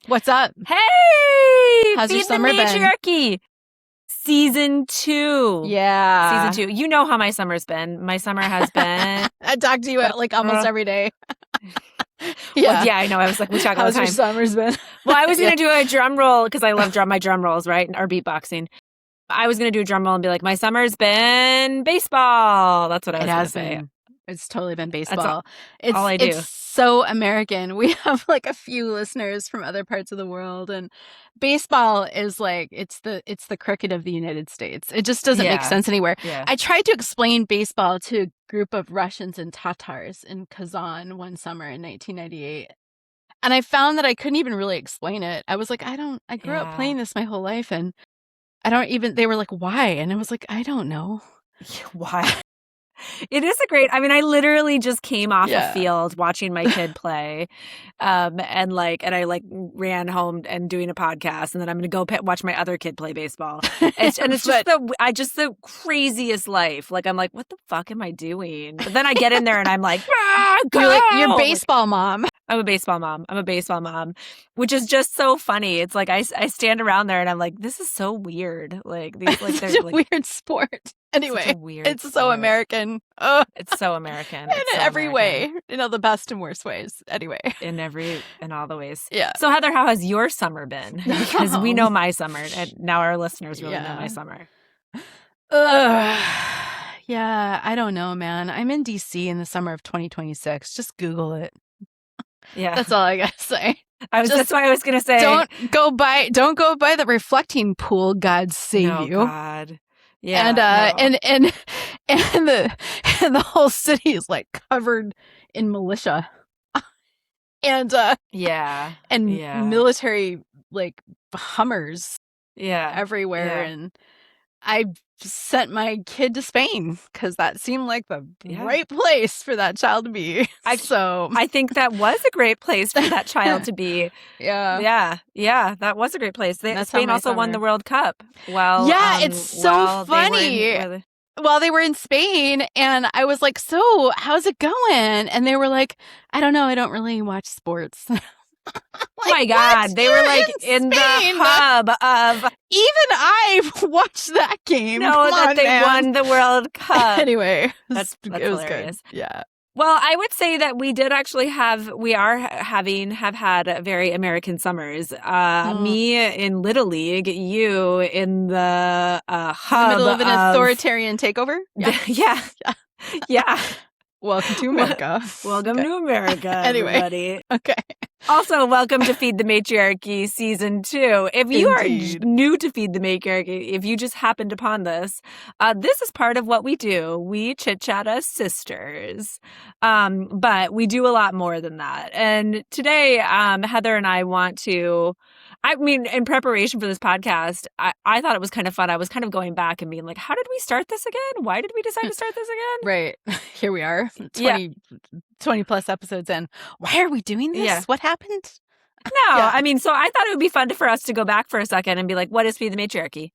What's up? Hey! How's your Feed the summer been? Matriarchy! Season 2. Yeah. Season 2. You know how my summer's been. My summer has been... I talk to you like almost every day. Well, yeah, I know. I was like, we talk all the How's time. your summer's been? Well, I was going to do a drum roll because I love my drum rolls, right? Or beatboxing. I was going to do a drum roll and be like, my summer's been baseball. That's what I was going to say. It's totally been baseball. All I do. It's so American. We have like a few listeners from other parts of the world, and baseball is like it's the cricket of the United States. It just doesn't make sense anywhere. Yeah. I tried to explain baseball to a group of Russians and Tatars in Kazan one summer in 1998. And I found that I couldn't even really explain it. I was like, I grew up playing this my whole life, and they were like, why? And I was like, I don't know. Why? It is a great, I literally just came off a field watching my kid play. And I ran home and doing a podcast, and then I'm going to go watch my other kid play baseball. It's just the craziest life. Like, I'm like, what the fuck am I doing? But then I get in there and I'm like, go! You're baseball mom. I'm a baseball mom, which is just so funny. It's like I stand around there and I'm like, this is so weird. Like these, like they're a weird sport. Anyway, it's so American. It's so American. In every way, the best and worst ways. Anyway, in all the ways. Yeah. So Heather, how has your summer been? Because we know my summer, and now our listeners really know my summer. Yeah, I don't know, man. I'm in DC in the summer of 2026. Just Google it. Yeah, that's all I gotta say. That's why I was gonna say, don't go by the reflecting pool. God save you. God. Yeah, and the whole city is like covered in militia, and military like Hummers, everywhere, and I sent my kid to Spain because that seemed like the right place for that child to be. I think that was a great place for that child to be. Yeah, that was a great place. Spain also won the World Cup. Well, it's so funny. While they were in Spain, and I was like, "So, how's it going?" And they were like, "I don't know. I don't really watch sports." Oh my God, they were like in the hub of. Even I watched that game. They won the World Cup. Anyway, it was hilarious. Good. Yeah. Well, I would say that we did actually have had very American summers. Me in Little League, you in the hub. In the middle of an authoritarian takeover? Yeah. Welcome to America. Welcome to America, anyway, everybody. Okay. Also, welcome to Feed the Matriarchy Season 2. If you are new to Feed the Matriarchy, if you just happened upon this is part of what we do. We chit-chat as sisters. But we do a lot more than that. And today, Heather and I want to... in preparation for this podcast, I thought it was kind of fun. I was kind of going back and being like, how did we start this again? Why did we decide to start this again? Right. Here we are, 20 plus episodes in. Why are we doing this? Yeah. What happened? No, so I thought it would be fun for us to go back for a second and be like, what is Feed the Matriarchy?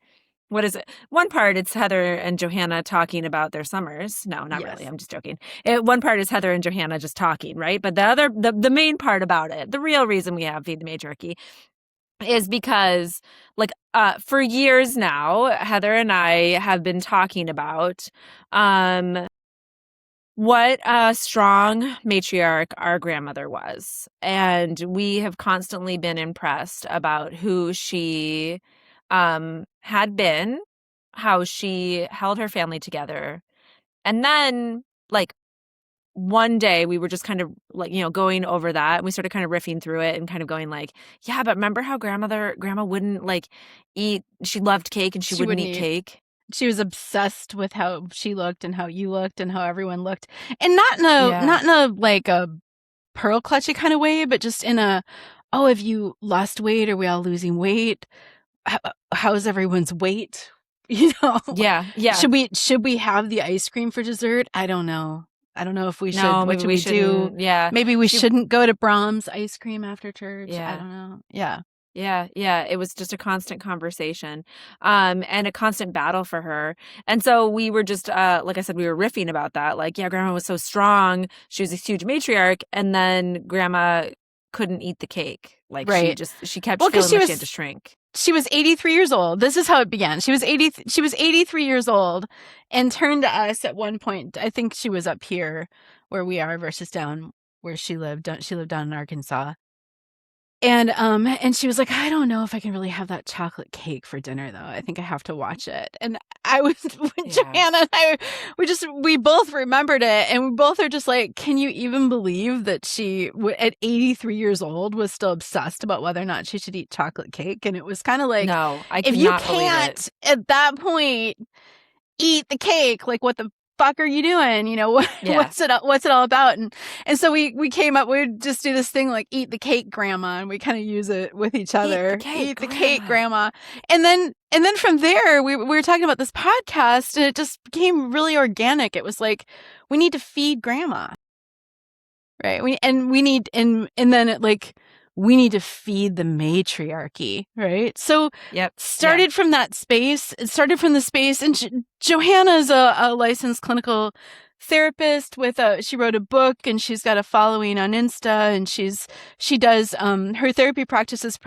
What is it? One part, it's Heather and Johanna talking about their summers. No, not really. I'm just joking. One part is Heather and Johanna just talking, right? But the main part about it, the real reason we have Feed the Matriarchy is because, for years now, Heather and I have been talking about what a strong matriarch our grandmother was. And we have constantly been impressed about who she had been, how she held her family together. And then, one day we were just kind of going over that, and we started kind of riffing through it and kind of going but remember how grandma wouldn't eat, she loved cake and she wouldn't eat cake. She was obsessed with how she looked and how you looked and how everyone looked. And not in a pearl clutchy kind of way, but just in a, have you lost weight? Are we all losing weight? How's everyone's weight? Yeah. Should we have the ice cream for dessert? I don't know if we should. No, what should we do? Yeah. Maybe we shouldn't go to Brahms ice cream after church. Yeah. I don't know. Yeah. Yeah. It was just a constant conversation, and a constant battle for her. And so we were just, like I said, we were riffing about that. Grandma was so strong. She was a huge matriarch. And then grandma couldn't eat the cake. Like Right. she kept Well, because feeling like she had to shrink. she was 83 years old. This is how it began. She was 83 years old and turned to us at one point. I think she was up here where we are versus down where she lived. She lived down in Arkansas. And she was like, I don't know if I can really have that chocolate cake for dinner, though. I think I have to watch it. And I was, Joanna and I, we both remembered it. And we both are just like, can you even believe that she, at 83 years old, was still obsessed about whether or not she should eat chocolate cake? And it was kind of like, no, I if you cannot believe can't, it. at that point, eat the cake, like what the fuck are you doing? You know, what's it all about? And so we came up, we would just do this thing like eat the cake, grandma, and we kind of use it with each other. Eat the cake, grandma. And then from there we were talking about this podcast, and it just became really organic. It was like, we need to feed grandma. Right. We need to feed the matriarchy, right? So started from that space. It started from the space, and Johanna's a licensed clinical therapist she wrote a book, and she's got a following on Insta, and she does her therapy practices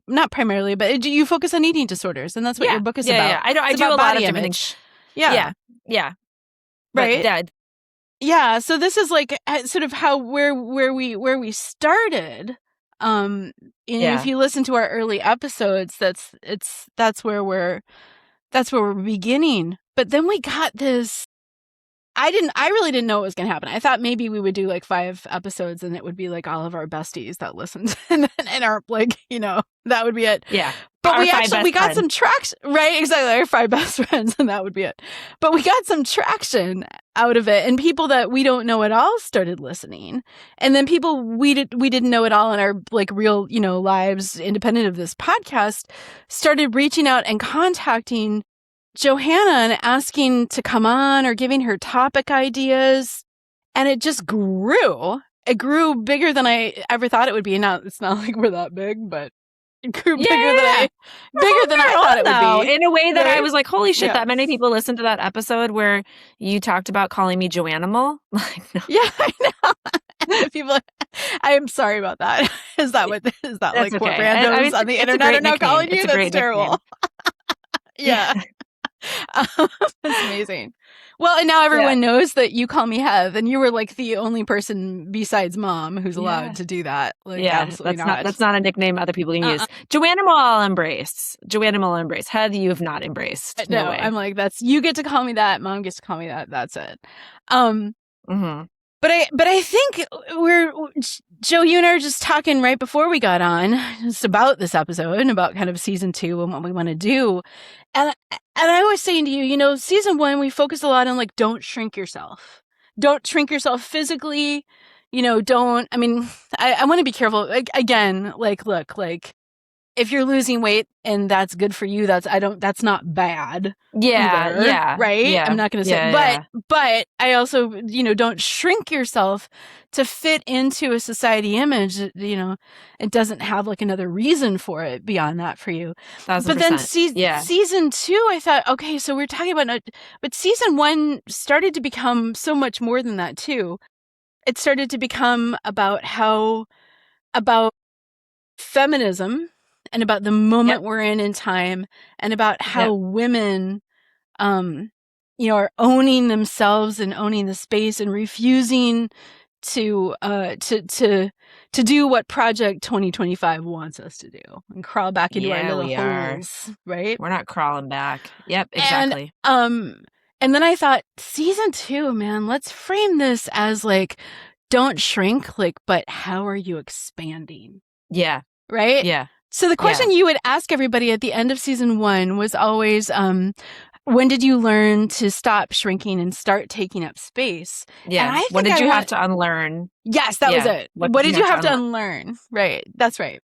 not primarily, but you focus on eating disorders, and that's what your book is about. Yeah. I do a lot of different things. Yeah. Right. But, yeah, so this is like sort of where we started. If you listen to our early episodes, that's where we're beginning. But then we got this. I really didn't know what was going to happen. I thought maybe we would do like 5 episodes, and it would be like all of our besties that listened, and our like, that would be it. Yeah. But we got some traction, right? Exactly. Our 5 best friends, and that would be it. But we got some traction out of it, and people that we don't know at all started listening. And then people we didn't know at all in our like real, lives, independent of this podcast, started reaching out and contacting Johanna and asking to come on or giving her topic ideas. And it just grew. It grew bigger than I ever thought it would be. Now, it's not like we're that big, but it grew bigger than I thought it would be. In a way that I was like, holy shit, that many people listened to that episode where you talked about calling me Joanimal? Like, no. Yeah, I know. People, I am sorry about that. Is that like okay. what randos on the internet are now calling you? That's terrible. Yeah. That's amazing. Well, and now everyone knows that you call me Hev, and you were like the only person besides Mom who's allowed to do that. Like, absolutely not. That's not a nickname other people can use. Joanimal, I'll embrace. Joanimal, I'll embrace. Hev, you have not embraced. No way. I'm like, you get to call me that. Mom gets to call me that. That's it. But I think Joe, you and I were just talking right before we got on just about this episode and about kind of season 2 and what we want to do. And I was saying to you, season 1, we focused a lot on like, don't shrink yourself. Don't shrink yourself physically. I want to be careful. Like, again, like, look, like, if you're losing weight and that's good for you, that's not bad. Yeah. Right? Yeah. I'm not going to say, but I also, don't shrink yourself to fit into a society image that, it doesn't have like another reason for it beyond that for you. 1,000%. But then season 2, I thought, okay, so we're talking about, but season 1 started to become so much more than that too. It started to become about feminism, and about the moment we're in time, and about how women, are owning themselves and owning the space and refusing to do what Project 2025 wants us to do and crawl back into our little holes, right? We're not crawling back. Yep, exactly. And then I thought, season 2, man, let's frame this as like, don't shrink, like, but how are you expanding? Yeah. Right? Yeah. So the question you would ask everybody at the end of season 1 was always, when did you learn to stop shrinking and start taking up space? Yeah. What did you have to unlearn? Yes, that was it. What did you have to unlearn? Right. That's right.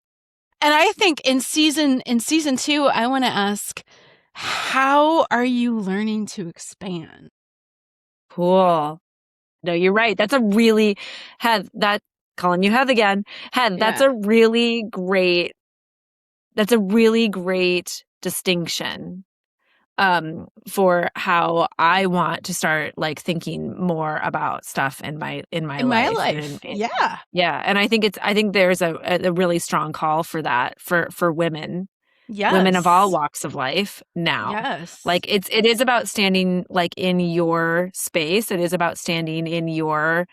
And I think in season 2, I want to ask, how are you learning to expand? Cool. No, you're right. That's a really, calling you Hev again. That's a really great distinction. for how I want to start like thinking more about stuff in my In my life. And life. Yeah. yeah. And I think there's a really strong call for that for women of all Yes. walks of life now. Yes. Like it is about standing like in your space. It is about standing in your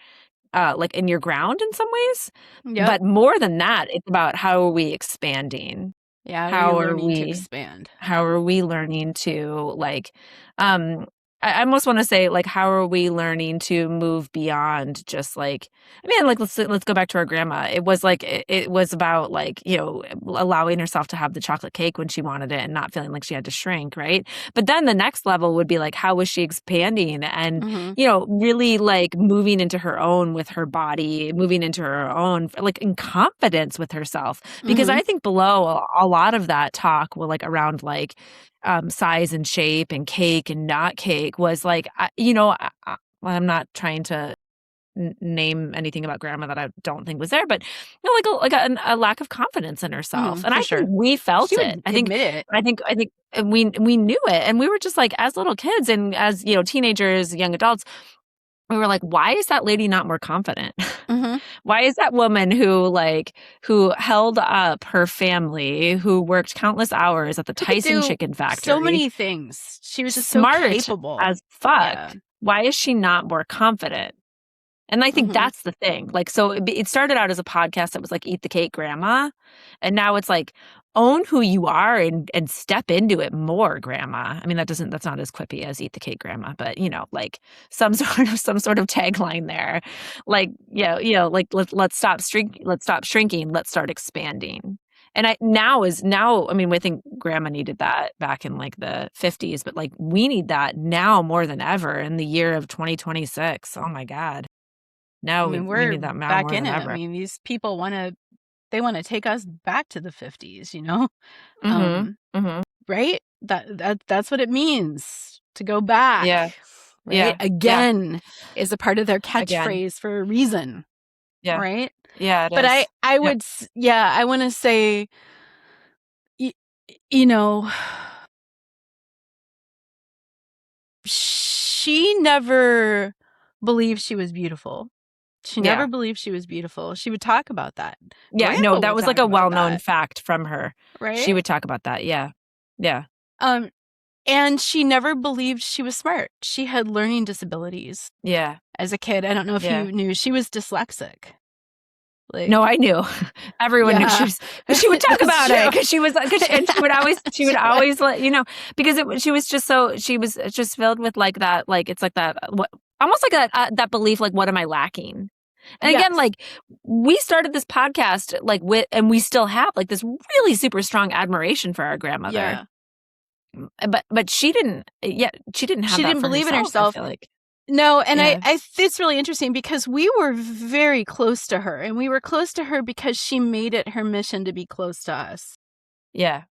like in your ground in some ways. Yep. But more than that, it's about how are we expanding? Yeah. Are you How are learning to we expand? learning to like um I almost want to say like how are we learning to move beyond just like I mean like let's go back to our grandma. It was like it was about like, you know, allowing herself to have the chocolate cake when she wanted it and not feeling like she had to shrink, right? But then the next level would be like how was she expanding and, Mm-hmm. you know, really like moving into her own with her body, moving into her own like in confidence with herself. Because Mm-hmm. I think below a lot of that talk will like around like size and shape and cake and not cake was like, you know, well, I'm not trying to name anything about grandma that I don't think was there, but you know, a lack of confidence in herself. Mm-hmm. And For I think sure. we She felt it. would admit it. I think we knew it, and we were just like as little kids and as you know teenagers, young adults, we were like, why is that lady not more confident? Mm-hmm. Why is that woman who held up her family, who worked countless hours at the Who could Tyson do chicken so factory, many things. She was just so smart capable. as fuck? Yeah. Why is she not more confident? And I think Mm-hmm. that's the thing. Like, so it started out as a podcast that was like Eat the Cake Grandma. And now it's like own who you are and step into it more, Grandma. I mean, that's not as quippy as Eat the Cake Grandma, but you know, like some sort of tagline there. Like, you know, like let's stop shrinking, let's start expanding. And I mean, I think grandma needed that back in like the 50s, but like we need that now more than ever in the year of 2026. Oh my God. I Now mean, we we're need that now back more in than it. I ever. mean, these people they want to take us back to the 50s, you know? Mhm. Um, Mhm. right? That's what it means to go back, Yeah. right? Yeah. Yeah. Again is a part of their Again. catchphrase for a reason, Yeah. right? Yeah, it But is. I Yep. would yeah, I want to say y- you know, she never believed she was beautiful. She never Yeah. believed she was beautiful. She would talk about that. Yeah, no, Grandpa that would was like talk a about well-known that, fact from her. right? She would talk about that. Yeah. Yeah. Um, and she never believed she was smart. She had learning disabilities Yeah. as a kid. I don't know if Yeah. you knew she was dyslexic. No, Like, I knew. Everyone knew she yeah, was, but she would talk that's about it true. because she was, and she would She would. always let you know because she was just she was just filled with like that, like it's like that, what almost like that belief, like what am I lacking? And again, Yes. like we started this podcast like with, and we still have like this really super strong admiration for our grandmother, Yeah. but she didn't, yeah, she didn't have She that didn't for believe in herself. I herself. feel like, No, and yeah, it's really interesting because we were very close to her, and we were close to her because she made it her mission to be close to us. yeah,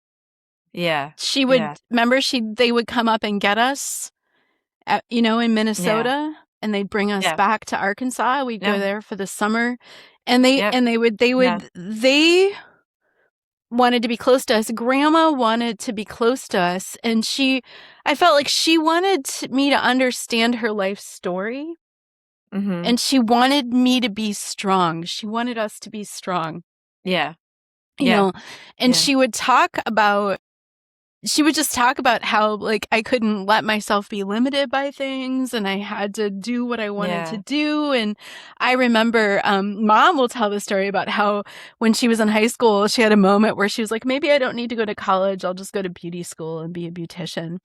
yeah, She yeah, would remember they would come up and get us in yeah, Minnesota, and they'd bring us yeah, back to Arkansas. We'd go yeah, there for the summer, and they yep, and yeah, they wanted to be close to us. Grandma wanted to be close to us, and I felt like she wanted me to understand her life story, mm-hmm, and she wanted me to be strong. She wanted us to be strong, yeah, you yeah, know, and yeah, she would just talk about how like I couldn't let myself be limited by things and I had to do what I wanted to yeah, do. And I remember mom will tell the story about how when she was in high school, she had a moment where she was like, maybe I don't need to go to college. I'll just go to beauty school and be a beautician.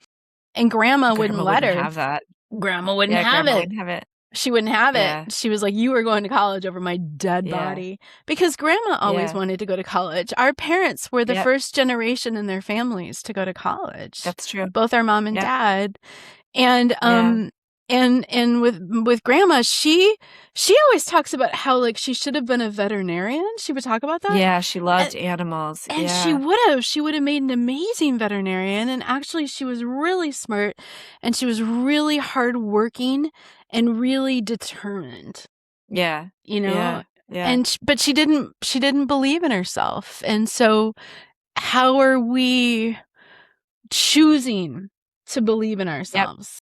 And grandma wouldn't grandma let wouldn't her. have that. Grandma wouldn't Yeah, have grandma it. wouldn't have it. She wouldn't have it. Yeah, She was like, you are going to college over my dead yeah, body. Because grandma always yeah, wanted to go to college. Our parents were the yep, first generation in their families to go to college. that's true. Both our mom and Yep, dad. And yeah, with grandma, she always talks about how like she should have been a veterinarian. She would talk about that. yeah, she And, loved animals. and Yeah, she would have made an amazing veterinarian. And actually she was really smart and she was really hardworking and really determined, yeah, you know? yeah, yeah, And but she didn't believe in herself. And so how are we choosing to believe in Yep. ourselves?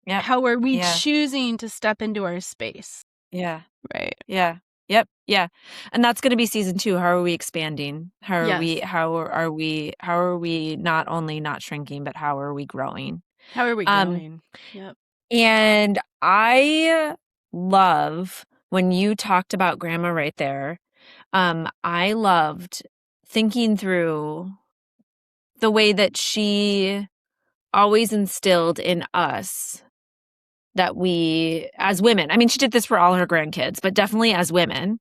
Yep. How are we Yeah. choosing to step into our space? Yeah. Right. Yeah. Yep. Yeah. And that's going to be season 2. How are we expanding? Yes. How are we not only not shrinking, but how are we growing? How are we Um, growing? Yep. and I love when you talked about grandma right there. I loved thinking through the way that she always instilled in us that we, as women, I mean, she did this for all her grandkids, but definitely as women,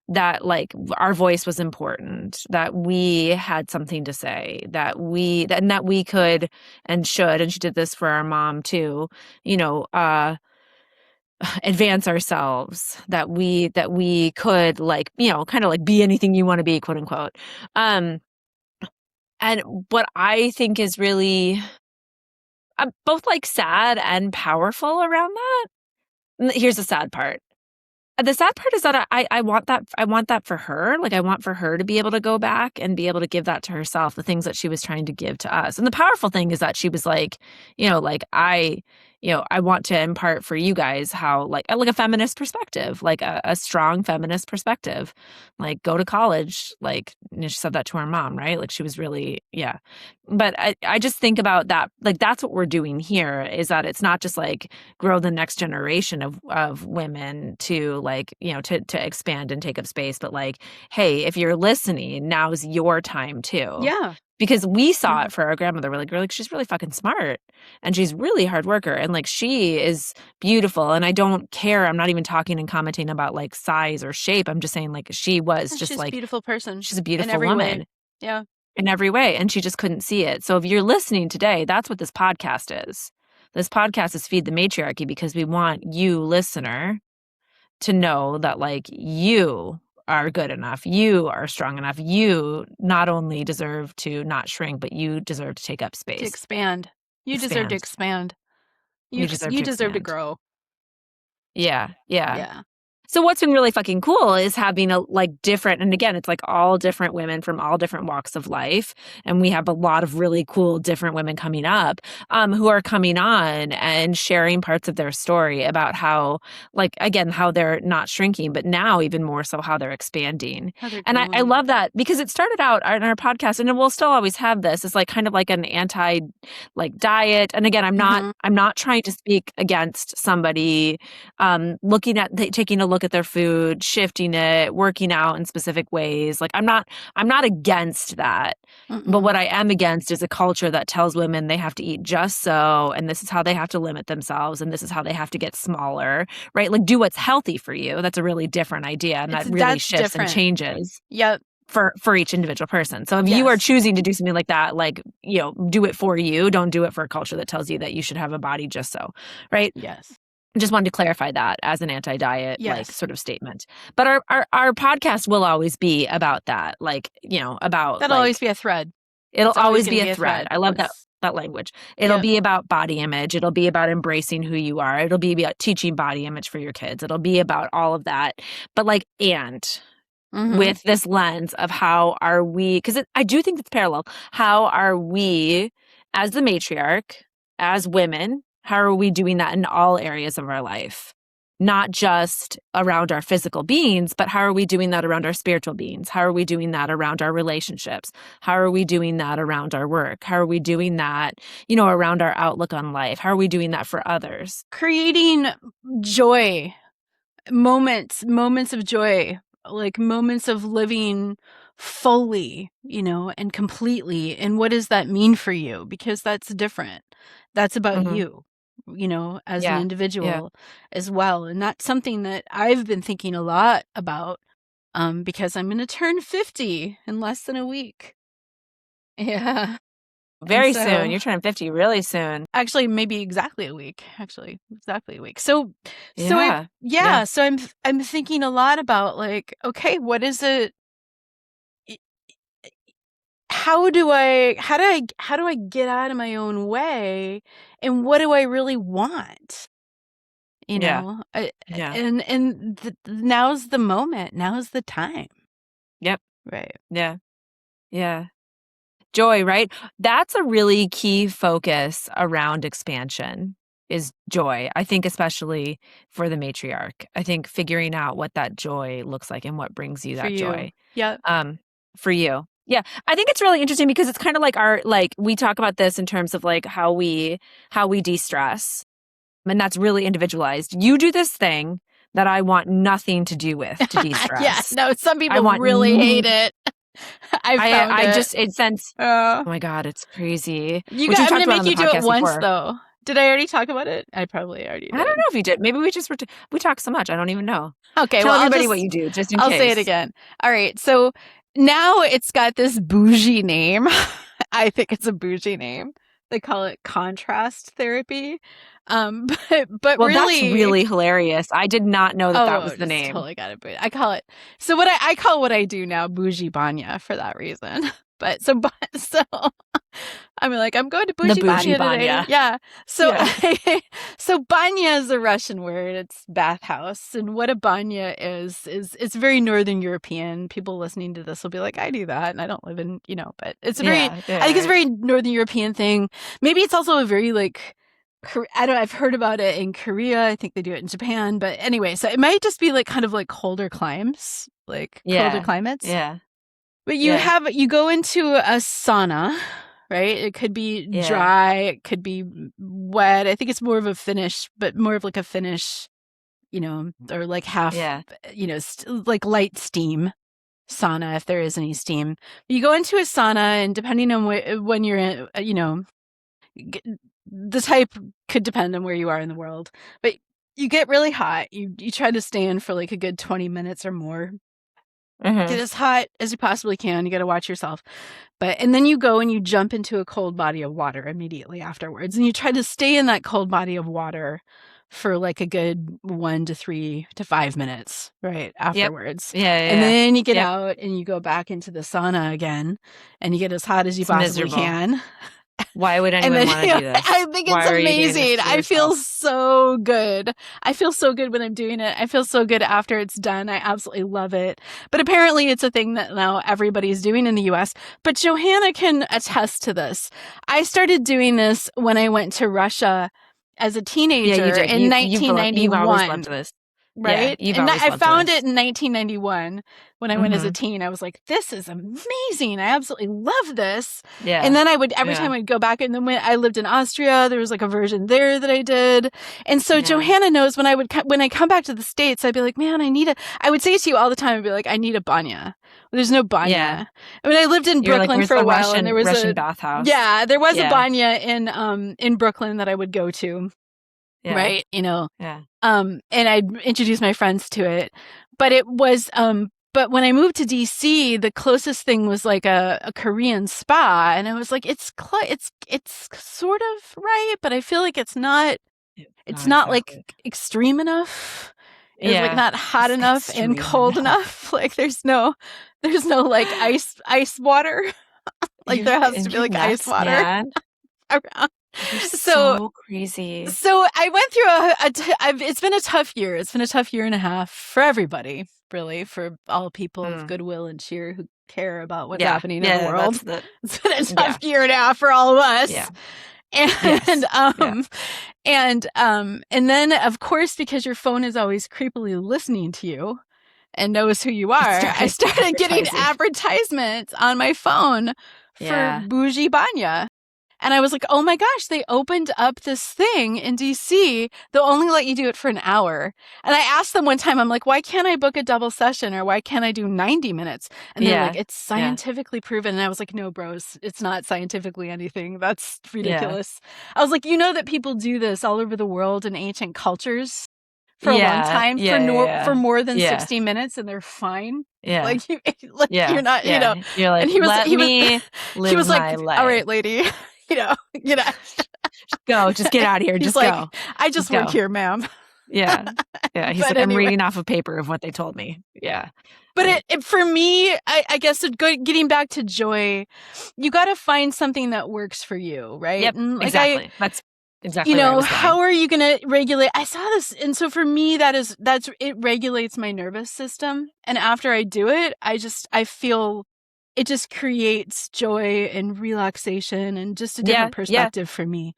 that like our voice was important, that we had something to say, and that we could and should, and she did this for our mom too, you know, advance ourselves, that we could, like, you know, kind of like be anything you want to be, quote unquote. Um, and what I think is really both like sad and powerful around that. Here's the sad part. The sad part is that I want that, I want that for her. Like, I want for her to be able to go back and be able to give that to herself, the things that she was trying to give to us. And the powerful thing is that she was like, you know, like I want to impart for you guys how like a feminist perspective, like a strong feminist perspective, like go to college. Like, you know, she said that to her mom, right? Like she was really, yeah. But I just think about that. Like, that's what we're doing here, is that it's not just like grow the next generation of women to, like, you know, to expand and take up space, but like, hey, if you're listening, now's your time too. Yeah. Because we saw Yeah. it for our grandmother. We're like, she's really fucking smart and she's really hard worker and like she is beautiful. And I don't care. I'm not even talking and commenting about like size or shape. I'm just saying like she was just She's a like, beautiful person she's a in beautiful every way. woman Yeah. in every way, and she just couldn't see it. So if you're listening today, that's what this podcast is. This podcast is Feed the Matriarchy, because we want you, listener, to know that like you are good enough, you are strong enough, you not only deserve to not shrink, but you deserve to take up To space. expand. You deserve to Expand. expand. You deserve You to deserve to expand. grow. Yeah, yeah. Yeah. So what's been really fucking cool is having a like different, and again, it's like all different women from all different walks of life. And we have a lot of really cool different women coming up, who are coming on and sharing parts of their story about how, like, again, how they're not shrinking, but now even more so how they're expanding. How they're And I growing. love that, because it started out in our podcast, and it will still always have this. It's like kind of like an anti like diet. And again, Mm-hmm. I'm not trying to speak against somebody looking at taking a look at their food, shifting it, working out in specific ways. Like I'm not against that. But Mm-mm. what I am against is a culture that tells women they have to eat just so, and this is how they have to limit themselves, and this is how they have to get smaller, right? Like, do what's healthy for you. That's a really different idea, and that really That's shifts and different. changes Yep. for each individual person. So if you are Yes. choosing to do something like that, like, you know, do it for you. Don't do it for a culture that tells you that you should have a body just so, right? Yes. Just wanted to clarify that as an anti-diet, like, Yes. sort of statement. But our podcast will always be about that, like, you know, about That'll always like, be a thread. it'll It's always always going to be a be a thread. thread. I love that It's, language. It'll yep. be about body image. It'll be about embracing who you are. It'll be about teaching body image for your kids. It'll be about all of that. But like, and Mm-hmm. with this lens of how are we, because I do think it's parallel. How are we, as the matriarch, as women, how are we doing that in all areas of our life? Not just around our physical beings, but how are we doing that around our spiritual beings? How are we doing that around our relationships? How are we doing that around our work? How are we doing that, you know, around our outlook on life? How are we doing that for others? Creating joy, moments of joy, like moments of living fully, you know, and completely. And what does that mean for you? Because that's different. That's about Mm-hmm. you know, as an Yeah. Yeah. individual as well. And that's something that I've been thinking a lot about, because I'm going to turn 50 in less than a week. Yeah. And Very soon. so You're turning 50 really soon. actually maybe exactly a week, exactly a week. So I Yeah. Yeah. yeah, so I'm thinking a lot about, like, okay, what is it, how do I get out of my own way, and what do I really want? You Yeah. know? Yeah. Now's the moment. Now's the time. Yep. Right. Yeah. Yeah. Joy, right? That's a really key focus around expansion is joy. I think especially for the matriarch. I think figuring out what that joy looks like and what brings you For that you. joy. Yeah. For you. Yeah. I think it's really interesting because it's kind of like we talk about this in terms of like how we de-stress. And that's really individualized. You do this thing that I want nothing to do with to Yeah. de-stress. No, some I people want really hate it. I found I it. just it sends Uh, oh my God, it's crazy. you Which got, we I'm talked gonna about on make the you do it podcast once before. though. Did I already talk about it? I probably already I don't did. know if you did. Maybe we talk so much. I don't even know. Okay, Tell well, everybody what you do, just in I'll say it case. again. All right, so now it's got this bougie name. I think it's a bougie name. They call it contrast therapy. But Well, that's really, really hilarious. I did not know that was the just name. totally got it. But I call it so I call what I do now bougie banya for that reason. But so I'm like, I'm going to The bougie bougie banya today. banya. Yeah. So Yeah. so banya is a Russian word. It's bathhouse. And what a banya is it's very Northern European. People listening to this will be like, I do that and I don't live in, but it's a very Yeah. I think it's a Yeah. very Northern European thing. Maybe it's also a very like I don't I've heard about it in Korea. I think they do it in Japan. But anyway, so it might just be like kind of like colder climes, like colder Yeah. climates. Yeah. But Yeah. you go into a sauna, right? It could be Yeah. dry, it could be wet. I think it's more of a Finnish, but more of like a Finnish, or like half, Yeah. like light steam sauna if there is any steam. You go into a sauna, and depending on when you're in, the type could depend on where you are in the world. But you get really hot. You try to stay in for like a good 20 minutes or more. Get Mm-hmm. as hot as you possibly can. You got to watch yourself. And then you go and you jump into a cold body of water immediately afterwards. And you try to stay in that cold body of water for like a good 1 to 3 to 5 minutes, right? Yep. Afterwards. Yeah. And Yeah. then you get Yep. out and you go back into the sauna again and you get as hot as you It's possibly miserable. can. Why would And anyone then want to do this? I think it's Why are you doing this amazing. to I feel yourself? so good. I feel so good when I'm doing it. I feel so good after it's done. I absolutely love it. But apparently it's a thing that now everybody's doing in the US. But Johanna can attest to this. I started doing this when I went to Russia as a Yeah, you teenager did. in You've always loved 1991. this. Yeah, Right? you've And always I loved found it this. in 1991 when I went as a Mm-hmm. teen. I was like, this is amazing. I absolutely love this. And Yeah. then every Yeah. time I'd go back, and then when I lived in Austria, there was like a version there that I did. And so Yeah. Johanna knows when I come back to the States, I'd be like, man, I would say to you all the time, I'd be like, I need a banya. There's no Yeah. banya. I mean, I lived in You're like, Brooklyn where's for the a while, and there was Russian bathhouse? there was a Yeah. banya in Brooklyn that I would go to. Yeah. Right. Yeah. And I'd introduce my friends to it. But it was, but when I moved to DC, the closest thing was like a Korean spa. And I was like, it's sort of right, but I feel like it's not Not like exactly. extreme enough. It's like Yeah. not hot It's enough and extreme cold enough. Like there's no like ice water. Like there has to be You're like ice nuts, water man. around. You're So so crazy. I went through it's been a tough year. It's been a tough year and a half for everybody, really, for all people of Mm. goodwill and cheer who care about what's Yeah. happening in the Yeah. world. That's the. It's been a Yeah. tough year and a half for all of us. Yeah. And Yes. Yeah. and then of course, because your phone is always creepily listening to you and knows who you are, I started getting advertising. advertisements on my phone for Yeah. bougie banya. And I was like, oh my gosh, they opened up this thing in DC. They'll only let you do it for an hour. And I asked them one time, I'm like, why can't I book a double session, or why can't I do 90 minutes? And they're Yeah. like, it's scientifically proven. And I was like, no, bros, it's not scientifically anything. That's Yeah. ridiculous. I was like, that people do this all over the world in ancient cultures for a long time for more than 60 minutes, and they're fine. Yeah. Like you're not, Yeah. You're like, and he was live like, my life. all right, lady, go, just get out of here. Just like, go. I just work here, ma'am. Yeah. Yeah. He's like, I'm reading off a paper of what they told me. Yeah. But it for me, I guess getting back to joy, you got to find something that works for you, right? Yep. And like exactly. That's exactly where I was going. How are you going to regulate? I saw this. And so for me, it regulates my nervous system. And after I do it, I feel it just creates joy and relaxation and just a Yeah, different yeah. perspective for me.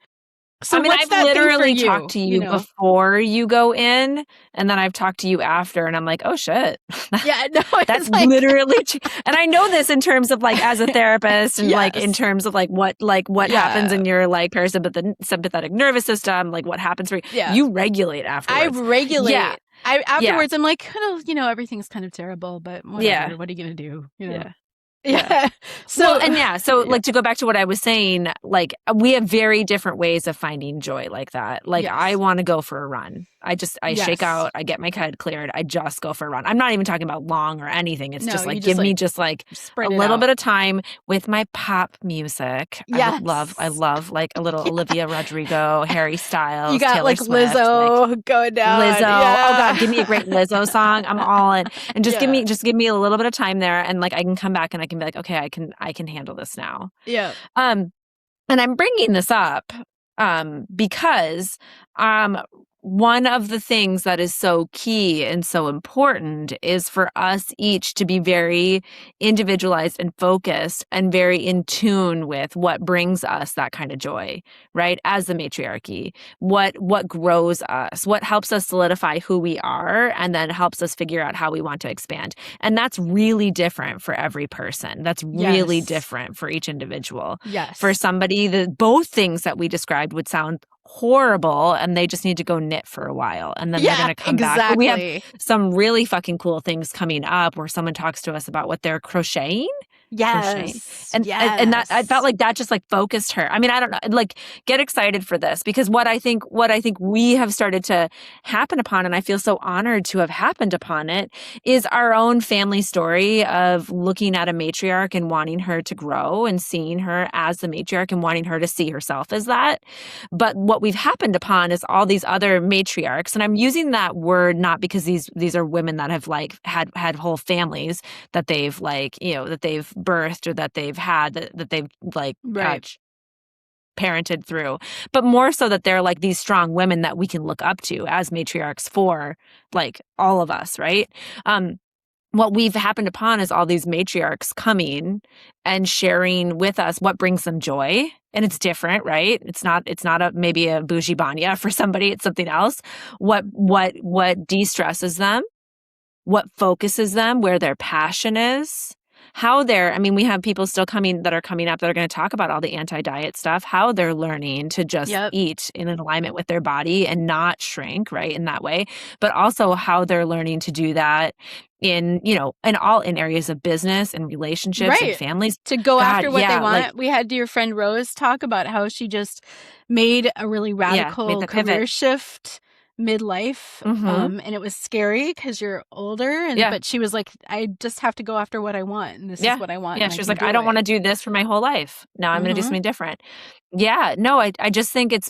I So mean, what's I've that thing for literally talked you, to you you know? before you go in, and then I've talked to you after, and I'm like, "Oh, shit." Yeah, no, That's it's like literally and I know this in terms of, like, as a therapist and, like, in yes. terms of, what happens Yeah. in your, like, sympathetic nervous system, like, what happens for you. Yeah. You regulate I afterwards. Yeah, regulate. I yeah, afterwards I'm like, kind of, everything's kind of terrible, but yeah, whatever. What are you gonna do? yeah, yeah. Yeah. Well, So and yeah, so, yeah. like, to go back to what I was saying, like, we have very different ways of finding joy like that. Like, I Yes. wanna go for a run. I shake Yes. out, I get my head cleared, I just go for a run. I'm not even talking about long or anything. It's No, just, you like, just give me like just, like, a spread it little out. bit of time with my pop music. I Yes. love, like, a little Yeah. Olivia Rodrigo, Harry You Styles, got Taylor like Swift, like, Lizzo going down. Lizzo. Oh god, give me a Yeah. great Lizzo song. I'm all in. And Yeah. just give me a little bit of time there, and, like, I can come back and I can be like, "Okay, I can handle this now." Yeah. Um, and I'm bringing this up because um, one of the things that is so key and so important is for us each to be very individualized and focused and very in tune with what brings us that kind of joy, right? As the matriarchy, what grows us, what helps us solidify who we are, and then helps us figure out how we want to expand. And that's really different for every person. That's really Yes. different for each individual. For Yes. somebody, both things that we described would sound horrible and they just need to go knit for a while and then they're going Yeah, to come back. But we have exactly. some really fucking cool things coming up where someone talks to us about what they're crocheting. Yes. And that I felt Yes. like that just like focused her. I mean, I don't know, like get excited for this because what I think we have started to happen upon, and I feel so honored to have happened upon it, is our own family story of looking at a matriarch and wanting her to grow and seeing her as the matriarch and wanting her to see herself as that. But what we've happened upon is all these other matriarchs, and I'm using that word not because these are women that have like had whole families that they've like, you know, that they've birthed or that they've had that they've like Right. parented through, but more so that they're like these strong women that we can look up to as matriarchs for like all of us, right? What we've happened upon is all these matriarchs coming and sharing with us what brings them joy. And it's different, right? It's not a maybe a bougie banya for somebody, it's something else. What de-stresses them, what focuses them, where their passion is, how they're, I mean, we have people still coming that are coming up that are going to talk about all the anti-diet stuff, how they're learning to just Yep. eat in an alignment with their body and not shrink, right, in that way, but also how they're learning to do that in, you know, in areas of business and relationships and Right. families. To go God, after what they yeah, like, want. We had your friend Rose talk about how she just made a really yeah, made radical the pivot. career shift midlife. Mm-hmm. And it was scary because you're older Yeah. but she was like, I just have to go after what I want and this is Yeah. what I want Yeah. and I She was can like, I do don't want it. to do this for my whole life. Now I'm going to do Mm-hmm. something different. Yeah. No, I just think it's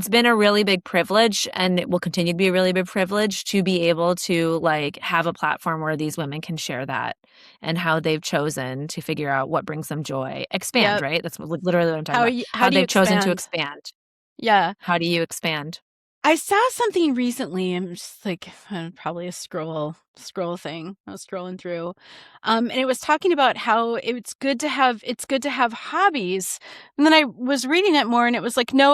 been a really big privilege and it will continue to be a really big privilege to be able to like have a platform where these women can share that and how they've chosen to figure out what brings them joy. Expand, Yep. right? That's literally what I'm talking How about. you how How do you they've chosen to expand? expand. Yeah. How do you expand? I saw something recently. I'm just like probably a scroll thing. I was scrolling through, and it was talking about how it's good to have hobbies. And then I was reading it more, and it was like, no,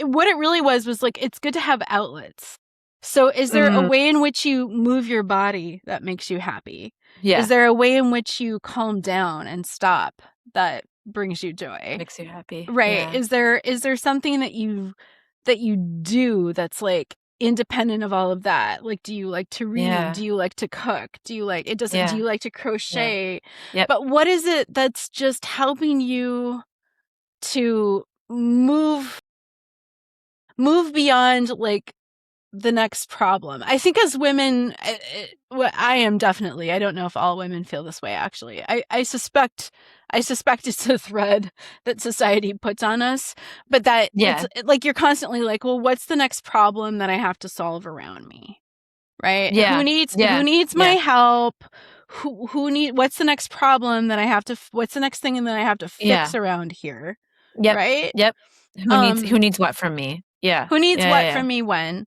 what it really was like it's good to have outlets. So, is there a Mm, way in which you move your body that makes you happy? Is yeah. there a way in which you calm down and stop that brings you joy? Makes you happy. Right. Yeah. Is there something that you do that's like independent of all of that? Like, do you like to read? Yeah. Do you like to cook? Do you like it doesn't do Yeah. you like to Yeah. crochet? Yep. But what is it that's just helping you to move beyond like the next problem? I think as women, well, I am definitely, I don't know if all women feel this way actually. I suspect it's a thread that society puts on us, but that it's Yeah. like you're constantly like, well, what's the next problem that I have to solve around me? Right? Yeah. Who Yeah. needs my Yeah. help? What's the next problem that I have to what's the next thing that I have to fix Yeah. around here? Yep. Right? Yep. Um Who needs what from me? Yeah. who needs Yeah. what Yeah. from me when?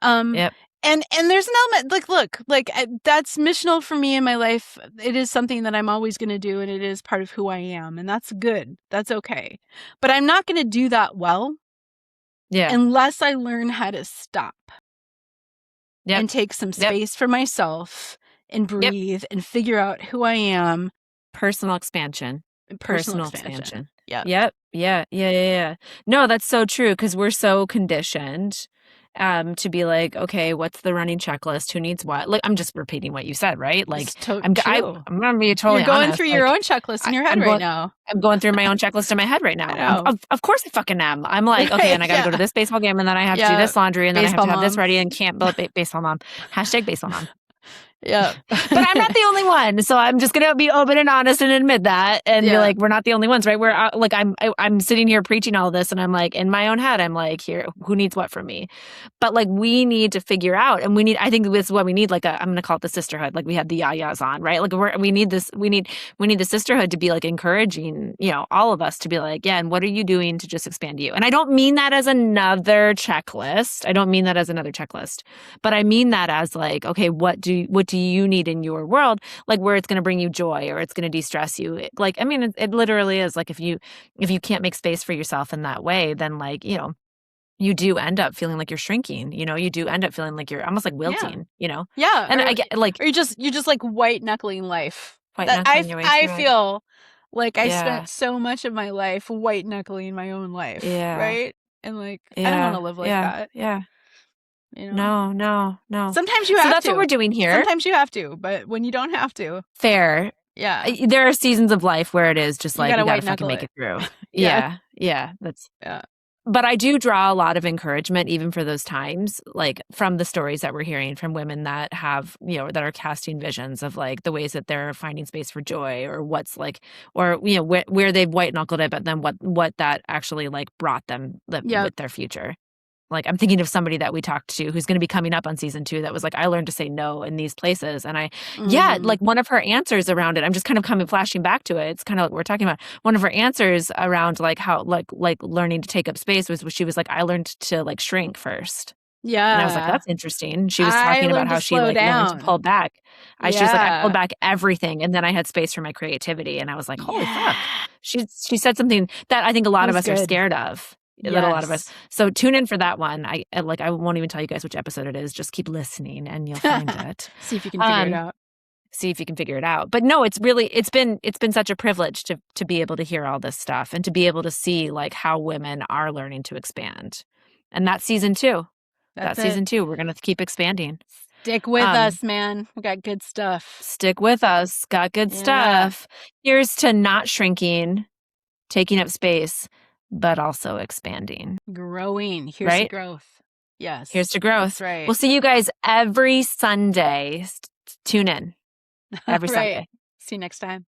Um Yep. And there's an element like, look, like that's missional for me in my life. It is something that I'm always going to do, and it is part of who I am, and that's good. That's okay. But I'm not going to do that well unless I learn how to stop and take some space for myself and breathe and figure out who I am. Personal expansion. Personal expansion. Yep. Yeah. No, that's so true, because we're so conditioned to be like, okay, what's the running checklist? Who needs what? Like, I'm just repeating what you said, right? Like, I'm gonna be totally You're going honest. through your own checklist in your head right now. I'm going through my own checklist in my head right now. Of course I fucking am. I'm like, okay, and I gotta go to this baseball game, and then I have to do this laundry, and then I have to have this ready, and can't build baseball mom. Hashtag baseball mom. Yeah. But I'm not the only one. So I'm just going to be open and honest and admit that, and be like, we're not the only ones, right? We're like, I'm sitting here preaching all this, and I'm like, in my own head, I'm like, here, who needs what from me? But like, we need to figure out, and I think this is what we need. Like, I'm going to call it the sisterhood. Like, we had the yayas on, right? Like, we need the sisterhood to be like encouraging, all of us to be like, yeah. And what are you doing to just expand you? And I don't mean that as another checklist. But I mean that as like, okay, what do you need in your world, like where it's going to bring you joy or it's going to de-stress you? Like, I mean, it literally is like, if you can't make space for yourself in that way, then like, you do end up feeling like you're shrinking, you do end up feeling like you're almost like wilting, Yeah. And I get like, or you're just like white knuckling life. I feel like I spent so much of my life white knuckling my own life. Right. And like, I don't want to live like that. Yeah. No. Sometimes you have to. So that's what we're doing here. Sometimes you have to, but when you don't have to. Fair. Yeah. There are seasons of life where it is just like, you gotta fucking make it through. Yeah. That's. Yeah. But I do draw a lot of encouragement even for those times, like from the stories that we're hearing from women that have, that are casting visions of like the ways that they're finding space for joy, or what's like, or, where they've white knuckled it, but then what that actually like brought them with their future. Like, I'm thinking of somebody that we talked to who's going to be coming up on season 2 that was like, I learned to say no in these places. And like one of her answers around it, I'm just kind of flashing back to it. It's kind of like we're talking about one of her answers around like how, like learning to take up space was she was like, I learned to like shrink first. Yeah. And I was like, that's interesting. She was talking about how she like learned to pull back. She was like, I pulled back everything. And then I had space for my creativity. And I was like, holy fuck. She said something that I think a lot of us are scared of. That a lot of us. So tune in for that one. I won't even tell you guys which episode it is. Just keep listening and you'll find it. See if you can figure it out. See if you can figure it out. But no, it's been such a privilege to be able to hear all this stuff and to be able to see like how women are learning to expand. And that's season 2. Season 2. We're gonna keep expanding. Stick with us, man. We got good stuff. Stick with us. Got good stuff. Here's to not shrinking, taking up space, but also expanding. Growing. Here's to growth. Yes. Here's to growth. That's right. We'll see you guys every Sunday. Tune in every Sunday. See you next time.